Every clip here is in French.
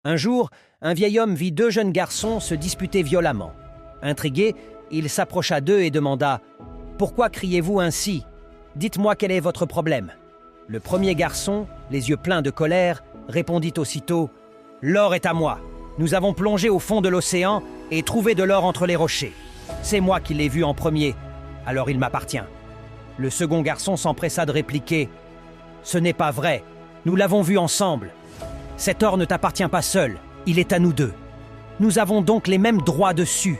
Un jour, un vieil homme vit deux jeunes garçons se disputer violemment. Intrigué, il s'approcha d'eux et demanda « Pourquoi criez-vous ainsi? Dites-moi quel est votre problème. » Le premier garçon, les yeux pleins de colère, répondit aussitôt « L'or est à moi. Nous avons plongé au fond de l'océan et trouvé de l'or entre les rochers. C'est moi qui l'ai vu en premier, alors il m'appartient. » Le second garçon s'empressa de répliquer « Ce n'est pas vrai, nous l'avons vu ensemble. Cet or ne t'appartient pas seul, il est à nous deux. Nous avons donc les mêmes droits dessus. »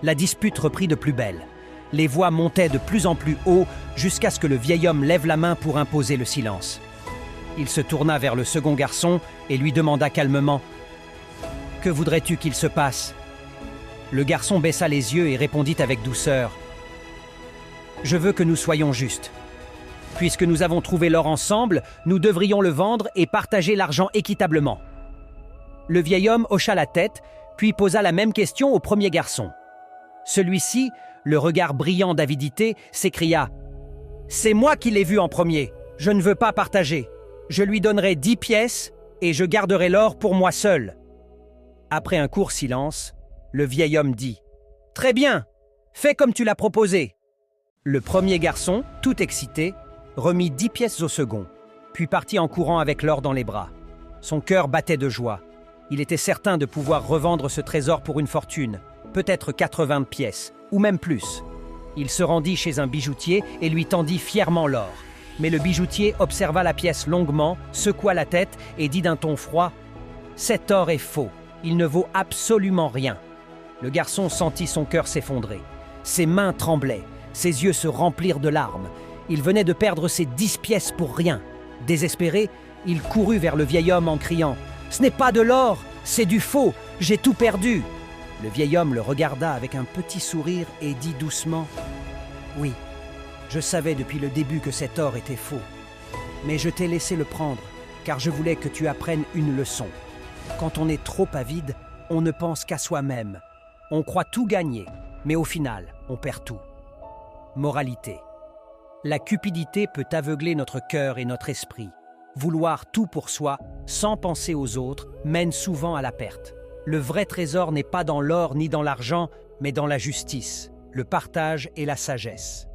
La dispute reprit de plus belle. Les voix montaient de plus en plus haut jusqu'à ce que le vieil homme lève la main pour imposer le silence. Il se tourna vers le second garçon et lui demanda calmement « Que voudrais-tu qu'il se passe ?» Le garçon baissa les yeux et répondit avec douceur « Je veux que nous soyons justes. Puisque nous avons trouvé l'or ensemble, nous devrions le vendre et partager l'argent équitablement. » Le vieil homme hocha la tête, puis posa la même question au premier garçon. Celui-ci, le regard brillant d'avidité, s'écria « C'est moi qui l'ai vu en premier, je ne veux pas partager. Je lui donnerai 10 pièces et je garderai l'or pour moi seul. » Après un court silence, le vieil homme dit « Très bien, fais comme tu l'as proposé. » Le premier garçon, tout excité, remit 10 pièces au second, puis partit en courant avec l'or dans les bras. Son cœur battait de joie. Il était certain de pouvoir revendre ce trésor pour une fortune, peut-être 80 pièces, ou même plus. Il se rendit chez un bijoutier et lui tendit fièrement l'or. Mais le bijoutier observa la pièce longuement, secoua la tête et dit d'un ton froid « Cet or est faux, il ne vaut absolument rien. » Le garçon sentit son cœur s'effondrer. Ses mains tremblaient, ses yeux se remplirent de larmes. Il venait de perdre ses 10 pièces pour rien. Désespéré, il courut vers le vieil homme en criant « Ce n'est pas de l'or, c'est du faux, j'ai tout perdu !» Le vieil homme le regarda avec un petit sourire et dit doucement « Oui, je savais depuis le début que cet or était faux. Mais je t'ai laissé le prendre, car je voulais que tu apprennes une leçon. Quand on est trop avide, on ne pense qu'à soi-même. On croit tout gagner, mais au final, on perd tout. » Moralité. La cupidité peut aveugler notre cœur et notre esprit. Vouloir tout pour soi, sans penser aux autres, mène souvent à la perte. Le vrai trésor n'est pas dans l'or ni dans l'argent, mais dans la justice, le partage et la sagesse.